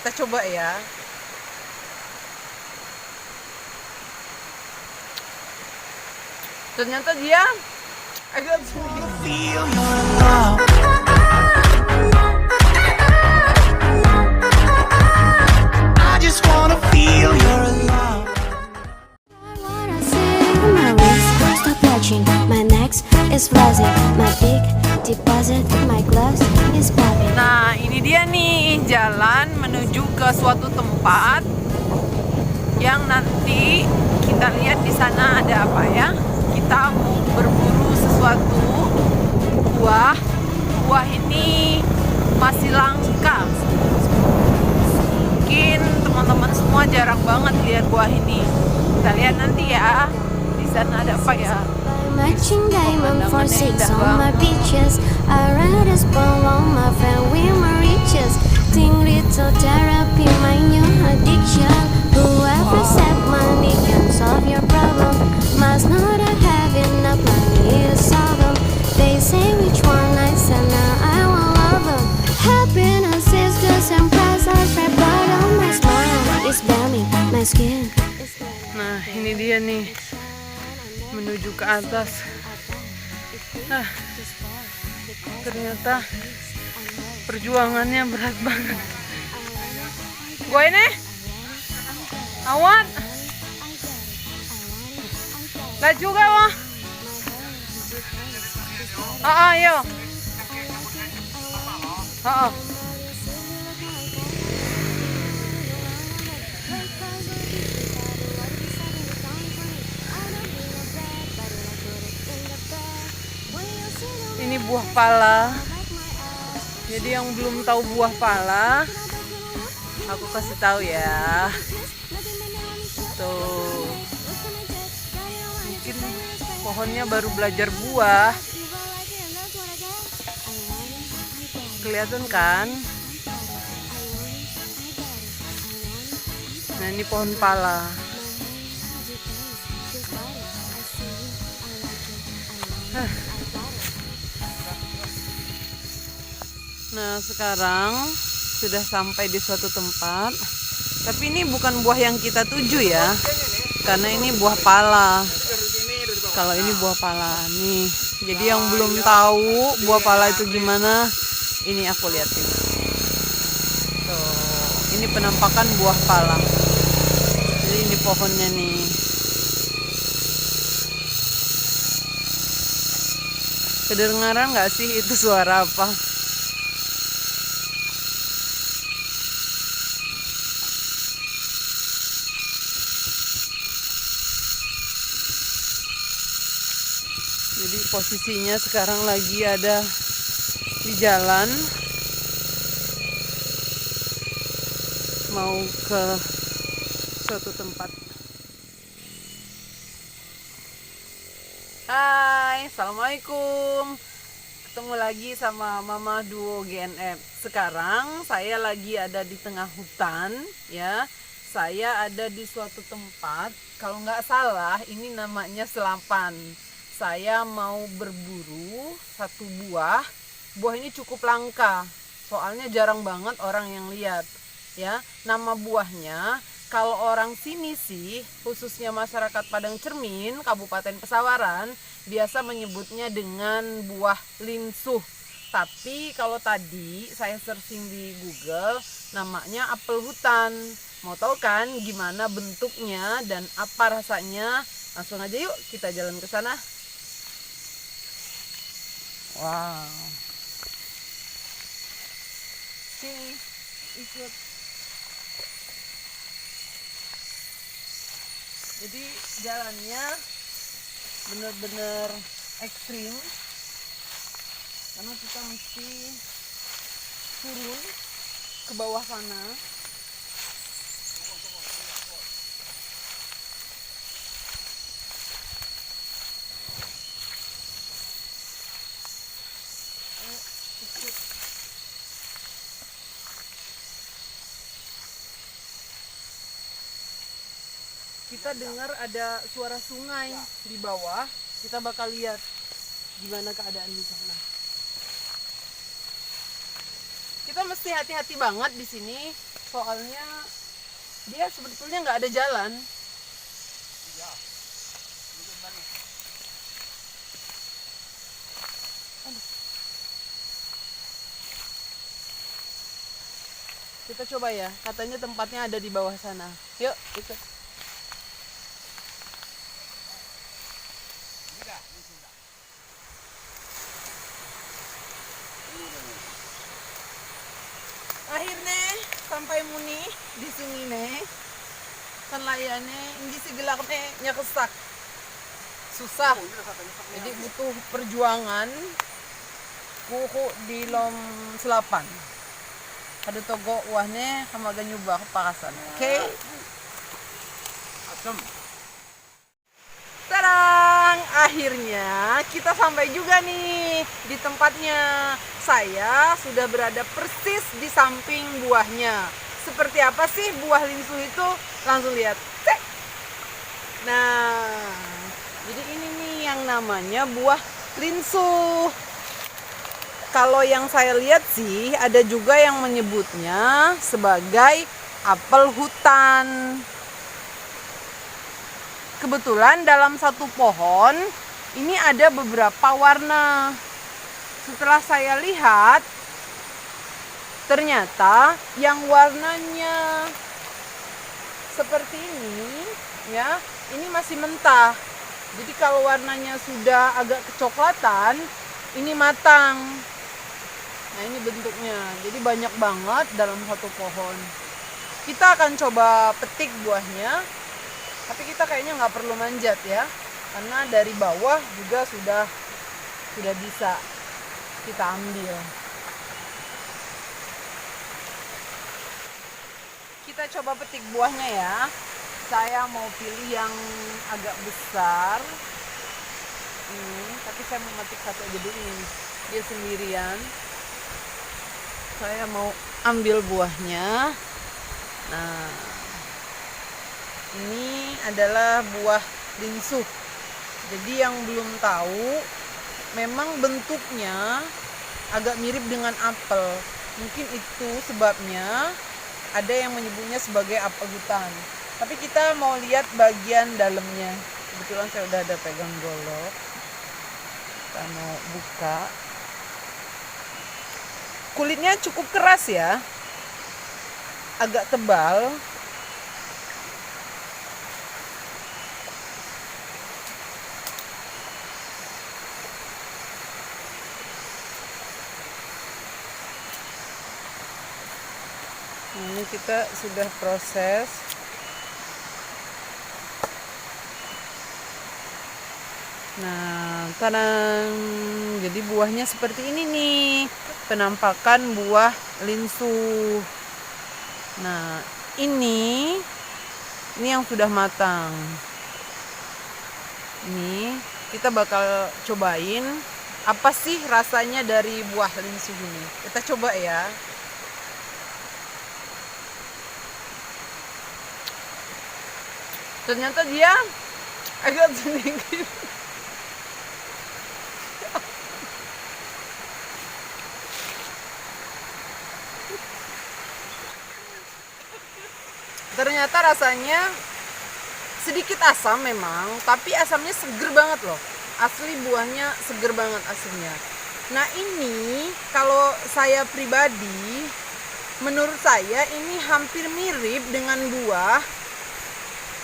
Kita coba ya. Ternyata dia agak sulit. Feel your love. I just wanna feel your love. My wrist stop touching, my neck is flashing, my big deposit, my gloves is popping. Nah, ini dia nih jalan menuju ke suatu tempat yang nanti kita lihat di sana ada apa ya. Kita mau berburu sesuatu buah. Buah ini masih langka. Mungkin teman-teman semua jarang banget lihat buah ini. Kita lihat nanti ya. Di sana ada apa ya? Matching diamond for six on my beaches. I ride a spoon on my friend with my riches. Think little therapy, my new addiction. Whoever said money can solve your problem must not have enough money to solve them. They say which one I said now I will love them. Happiness is just some price I try, but on my smile is burning my skin. Nah, ini dia nih menuju ke atas. Nah, ternyata perjuangannya berat banget. Gue ini awan lah juga wah. Ayo. Ini buah pala. Jadi yang belum tahu buah pala, aku kasih tahu ya. Tuh. Mungkin pohonnya baru belajar buah. Kelihatan kan? Nah, ini pohon pala. Nah, sekarang sudah sampai di suatu tempat. Tapi ini bukan buah yang kita tuju ya. Karena ini buah pala. Kalau ini buah pala nih. Jadi yang belum tahu buah pala itu gimana, ini aku liatin. Tuh, ini penampakan buah pala. Jadi ini pohonnya nih. Kedengaran nggak sih itu suara apa? Jadi posisinya sekarang lagi ada di jalan mau ke suatu tempat. Hai, assalamualaikum. Ketemu lagi sama Mama Duo GNF. Sekarang saya lagi ada di tengah hutan ya. Saya ada di suatu tempat, kalau nggak salah ini namanya Selapan. Saya mau berburu satu buah. Buah ini cukup langka, soalnya jarang banget orang yang lihat. Ya, nama buahnya kalau orang sini sih, khususnya masyarakat Padang Cermin, Kabupaten Pesawaran, biasa menyebutnya dengan buah linsuh. Tapi kalau tadi saya searching di Google, namanya apel hutan. Mau tahu kan gimana bentuknya dan apa rasanya? Langsung aja yuk kita jalan ke sana. Wow. Sini, ikut. Jadi jalannya bener-bener ekstrim karena kita mesti turun ke bawah sana. Kita dengar ada suara sungai di bawah. Kita bakal lihat gimana keadaan di sana. Kita mesti hati-hati banget di sini. soalnya dia sebetulnya nggak ada jalan. Kita coba ya, katanya tempatnya ada di bawah sana. Yuk, ikut. Akhirnya sampai muni di sini nih. Kan layarnya ini si gelapnya nyekesak. Susah. Jadi butuh perjuangan. Kuku di lom selapan. Ada togo wahnya sama gak nyoba ke pakasan. Oke. Asam. Tarang! Akhirnya kita sampai juga nih di tempatnya. Saya sudah berada persis di samping buahnya. Seperti apa sih buah linsu itu? Langsung lihat. Cek! Nah, jadi ini nih yang namanya buah linsu. Kalau yang saya lihat sih ada juga yang menyebutnya sebagai apel hutan. Kebetulan dalam satu pohon ini ada beberapa warna. Setelah saya lihat, ternyata yang warnanya seperti ini, ya, ini masih mentah. Jadi kalau warnanya sudah agak kecoklatan, ini matang. Nah, ini bentuknya. Jadi banyak banget dalam satu pohon. Kita akan coba petik buahnya. Tapi kita kayaknya nggak perlu manjat ya. Karena dari bawah juga sudah bisa kita ambil. Kita coba petik buahnya ya. Saya mau pilih yang agak besar. Tapi saya mau metik satu aja dulu ini. Dia sendirian. Saya mau ambil buahnya. Nah, ini adalah buah linsu. Jadi yang belum tahu, memang bentuknya agak mirip dengan apel. Mungkin itu sebabnya ada yang menyebutnya sebagai apel hutan. Tapi kita mau lihat bagian dalamnya. Kebetulan saya udah ada pegang golok. Kita mau buka. Kulitnya cukup keras ya, agak tebal. Ini kita sudah proses. Nah, tadang. Jadi buahnya seperti ini nih. Penampakan buah linsu. Nah, ini yang sudah matang. Ini kita bakal cobain apa sih rasanya dari buah linsu ini. Kita coba ya. Ternyata dia agak sedikit ternyata rasanya sedikit asam memang, tapi asamnya seger banget loh. Asli buahnya seger banget aslinya. Nah, ini kalau saya pribadi, menurut saya ini hampir mirip dengan buah,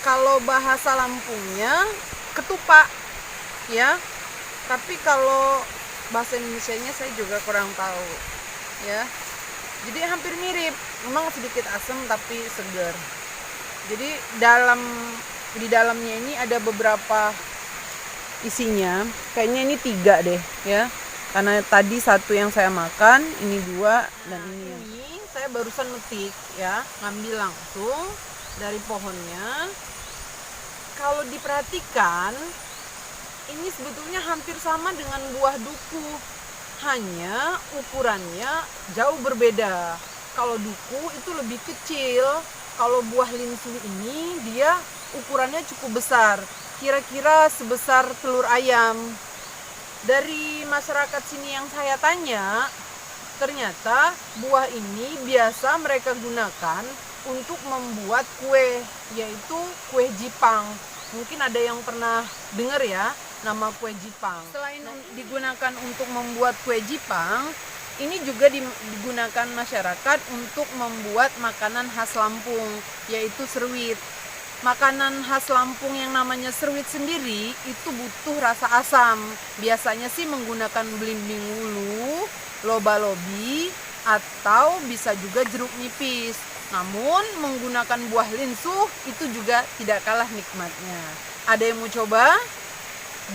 kalau bahasa Lampungnya ketupat ya. Tapi kalau bahasa Indonesianya saya juga kurang tahu ya. Jadi hampir mirip, memang sedikit asam tapi segar. Jadi di dalamnya ini ada beberapa isinya. Kayaknya ini 3 deh ya. Karena tadi 1 yang saya makan, ini 2 dan ini saya barusan metik ya, ngambil langsung dari pohonnya. Kalau diperhatikan, ini sebetulnya hampir sama dengan buah duku, hanya ukurannya jauh berbeda. Kalau duku itu lebih kecil, kalau buah linsu ini dia ukurannya cukup besar, kira-kira sebesar telur ayam. Dari masyarakat sini yang saya tanya, Ternyata buah ini biasa mereka gunakan untuk membuat kue, yaitu kue Jipang. Mungkin ada yang pernah dengar ya nama kue Jipang. Selain digunakan untuk membuat kue Jipang, ini juga digunakan masyarakat untuk membuat makanan khas Lampung, yaitu seruit. Makanan khas Lampung yang namanya seruit sendiri itu butuh rasa asam. Biasanya sih menggunakan belimbing wulu, loba-lobi, atau bisa juga jeruk nipis. Namun menggunakan buah linsuh itu juga tidak kalah nikmatnya. Ada yang mau coba?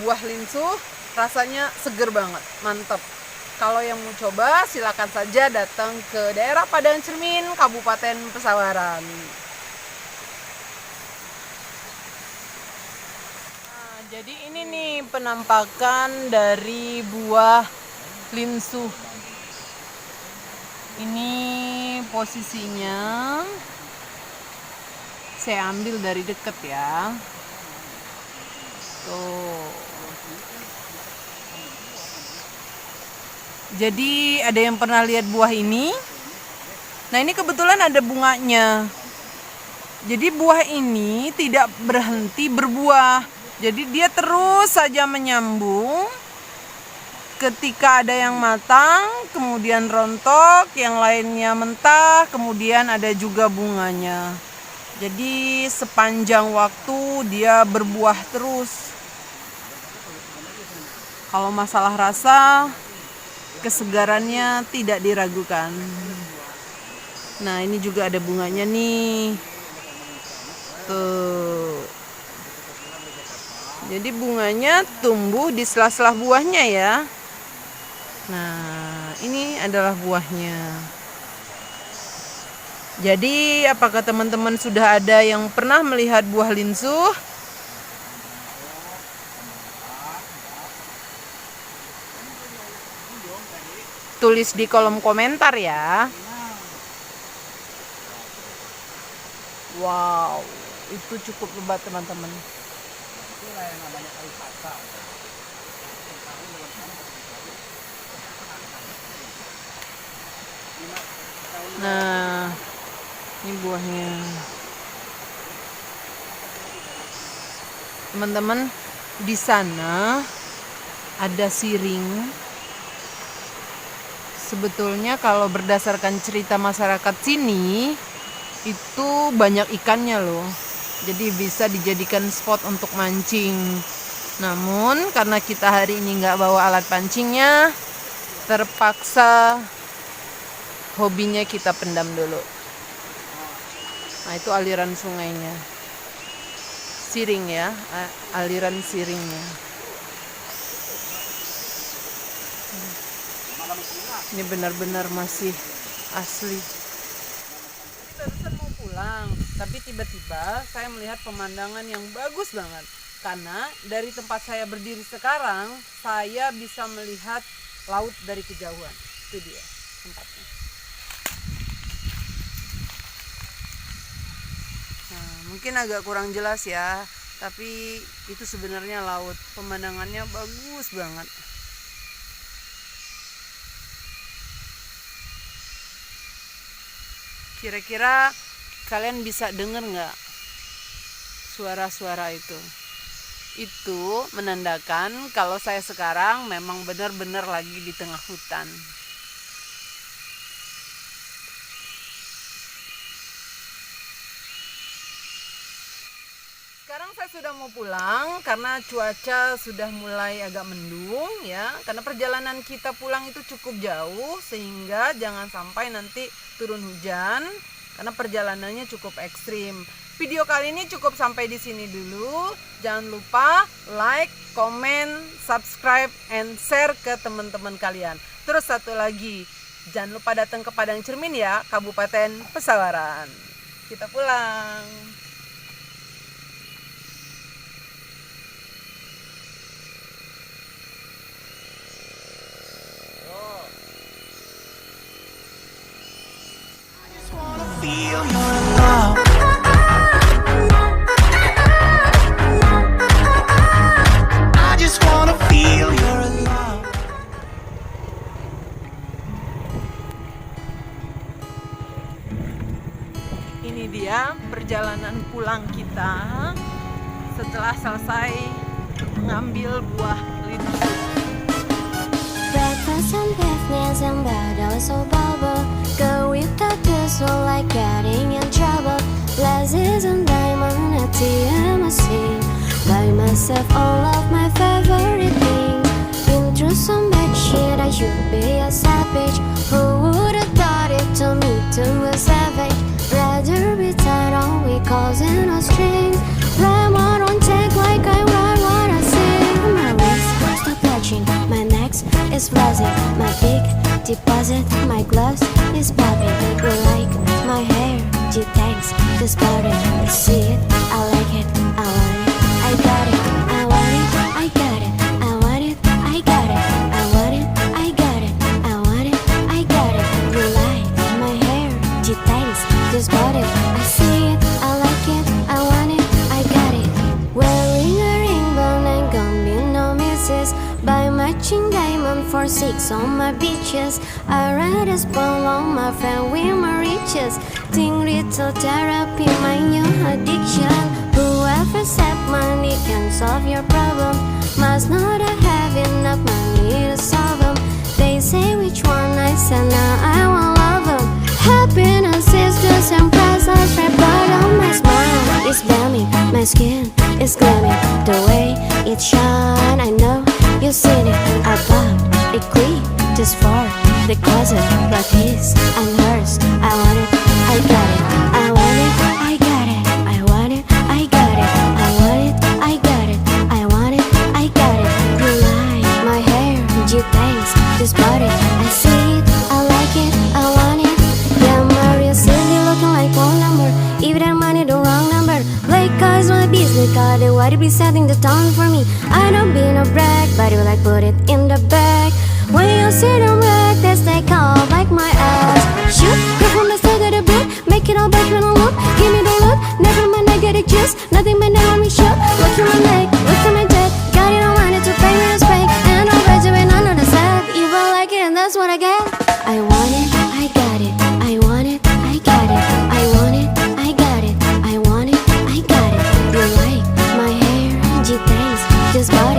Buah linsuh rasanya seger banget, mantep. Kalau yang mau coba silakan saja datang ke daerah Padang Cermin, Kabupaten Pesawaran. Nah, jadi ini nih penampakan dari buah linsuh. Ini posisinya saya ambil dari dekat ya. Tuh. Jadi ada yang pernah lihat buah ini? Nah, ini kebetulan ada bunganya. Jadi buah ini tidak berhenti berbuah. Jadi dia terus saja menyambung. Ketika ada yang matang, kemudian rontok, yang lainnya mentah, kemudian ada juga bunganya. Jadi sepanjang waktu dia berbuah terus. Kalau masalah rasa, kesegarannya tidak diragukan. Nah, ini juga ada bunganya nih. Tuh. Jadi bunganya tumbuh di sela-sela buahnya ya. Nah, ini adalah buahnya. Jadi, apakah teman-teman sudah ada yang pernah melihat buah linsuh? Tulis di kolom komentar ya. Wow, itu cukup lebat teman-teman. Nah, ini buahnya. Teman-teman, di sana ada siring. Sebetulnya kalau berdasarkan cerita masyarakat sini, itu banyak ikannya loh. Jadi bisa dijadikan spot untuk mancing. Namun karena kita hari ini nggak bawa alat pancingnya, terpaksa hobinya kita pendam dulu. Nah, itu aliran sungainya. Siring ya, aliran siringnya. Ini benar-benar masih asli. Barusan mau pulang, tapi tiba-tiba saya melihat pemandangan yang bagus banget. Karena dari tempat saya berdiri sekarang, saya bisa melihat laut dari kejauhan. Itu dia tempatnya. Nah, mungkin agak kurang jelas ya, tapi itu sebenarnya laut. Pemandangannya bagus banget. Kira-kira kalian bisa dengar nggak suara-suara itu? Itu menandakan kalau saya sekarang memang benar-benar lagi di tengah hutan. Sekarang saya sudah mau pulang karena cuaca sudah mulai agak mendung ya. Karena perjalanan kita pulang itu cukup jauh sehingga jangan sampai nanti turun hujan karena perjalanannya cukup ekstrim. Video kali ini cukup sampai di sini dulu. Jangan lupa like, comment, subscribe, and share ke teman-teman kalian. Terus satu lagi, jangan lupa datang ke Padang Cermin ya, Kabupaten Pesawaran. Kita pulang. Feel your love. I just wanna feel your love. Ini dia perjalanan pulang kita setelah selesai mengambil buah lindu. Breakfast and business and bottles of bubble. Go without this all like getting in trouble. Glasses and diamond at TMC. Buy myself all of my favorite things. Been through some bad shit, I should be a savage. Who would have thought it to me to a savage? Rather be tied on with calls and no strings. Rhyme out on check like I write what I sing. My wrist stop touching, my neck is flazzing. My big deposit, my gloves is popping. You like my hair? Gee, thanks, this body. You see it, I like it, I want it, I got it, I want it, I got it, I want it, I got it, I want it, I got it, I want it, I got it. You like my hair? Gee, thanks, this body. I see it, I like it, I want it, I got it. Wearing a ring, but ain't gonna be no misses. Buy matching diamond for 6 on my beaches. I read a spoon on my friend with my riches. Think little therapy, my new addiction. Whoever said money can solve your problem must not have enough money to solve them. They say which one I said, now I won't love them. Happiness is just and presents right but on my smile is beaming, my skin is gleaming. The way it shine, I know you seen it. I bought it clean just for the closet, but his and hers. I want it, I got it, I want it, I got it, I want it, I got it, I want it, I got it, I want it, I got it. You like my hair? Gee, thanks, this body. I see it, I like it, I want it. Yeah, Maria Cindy looking like one number. Even that money the wrong number. Blake cause my business card. They want to be setting the tone for me. I don't be no brag, but you like put it in the bag. When you see them wreck, that's they call like my ass. Shoot, go from the start to the back. Make it all back when I look. Give me the look, never mind I get a juice. Nothing but now on me show. Look to my neck, look to my jet. Got it on money to pay me respect. And I'll graduate under the set. If I like it, and that's what I get. I want it, I got it. I want it, I got it. I want it, I got it. I want it, I got it. You like my hair? Gee, thanks, just bought it.